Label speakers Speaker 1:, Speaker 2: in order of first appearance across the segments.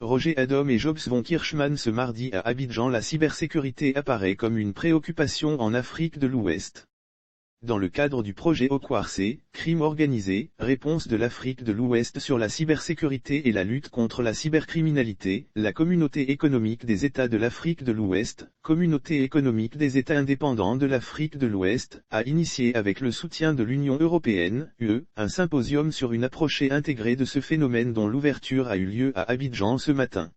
Speaker 1: Roger Adom et Jobs von Kirchmann. Ce mardi à Abidjan, la cybersécurité apparaît comme une préoccupation en Afrique de l'Ouest. Dans le cadre du projet OKWARC, crime organisé, réponse de l'Afrique de l'Ouest sur la cybersécurité et la lutte contre la cybercriminalité, la Communauté économique des États de l'Afrique de l'Ouest, Communauté économique des États indépendants de l'Afrique de l'Ouest, a initié avec le soutien de l'Union européenne, UE, un symposium sur une approche intégrée de ce phénomène dont l'ouverture a eu lieu à Abidjan ce matin.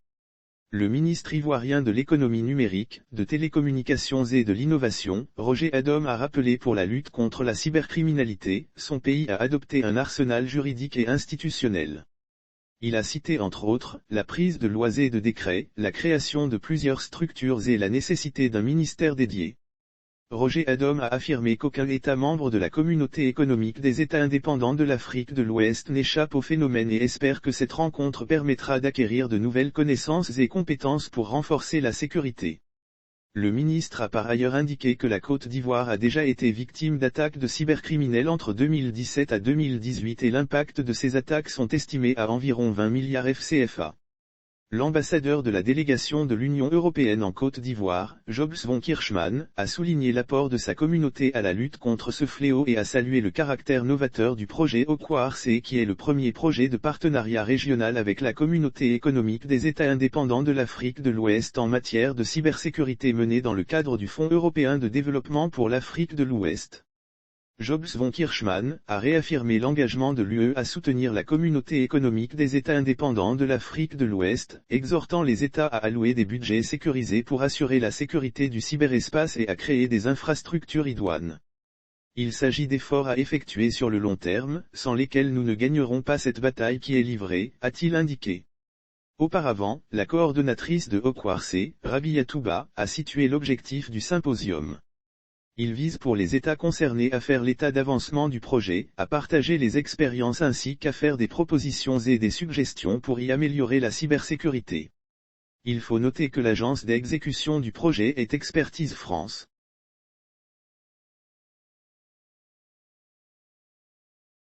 Speaker 1: Le ministre ivoirien de l'économie numérique, de télécommunications et de l'innovation, Roger Adom a rappelé pour la lutte contre la cybercriminalité, son pays a adopté un arsenal juridique et institutionnel. Il a cité entre autres, la prise de lois et de décrets, la création de plusieurs structures et la nécessité d'un ministère dédié. Roger Adom a affirmé qu'aucun État membre de la Communauté économique des États indépendants de l'Afrique de l'Ouest n'échappe au phénomène et espère que cette rencontre permettra d'acquérir de nouvelles connaissances et compétences pour renforcer la sécurité. Le ministre a par ailleurs indiqué que la Côte d'Ivoire a déjà été victime d'attaques de cybercriminels entre 2017 à 2018 et l'impact de ces attaques sont estimés à environ 20 milliards FCFA. L'ambassadeur de la délégation de l'Union européenne en Côte d'Ivoire, Jobs von Kirchmann, a souligné l'apport de sa communauté à la lutte contre ce fléau et a salué le caractère novateur du projet OKWARC qui est le premier projet de partenariat régional avec la Communauté économique des États indépendants de l'Afrique de l'Ouest en matière de cybersécurité mené dans le cadre du Fonds européen de développement pour l'Afrique de l'Ouest. Jobs von Kirchmann a réaffirmé l'engagement de l'UE à soutenir la Communauté économique des États indépendants de l'Afrique de l'Ouest, exhortant les États à allouer des budgets sécurisés pour assurer la sécurité du cyberespace et à créer des infrastructures idoines. Il s'agit d'efforts à effectuer sur le long terme, sans lesquels nous ne gagnerons pas cette bataille qui est livrée, a-t-il indiqué. Auparavant, la coordonnatrice de OKWARC, Rabia Touba, a situé l'objectif du symposium. Il vise pour les États concernés à faire l'état d'avancement du projet, à partager les expériences ainsi qu'à faire des propositions et des suggestions pour y améliorer la cybersécurité. Il faut noter que l'agence d'exécution du projet est Expertise France.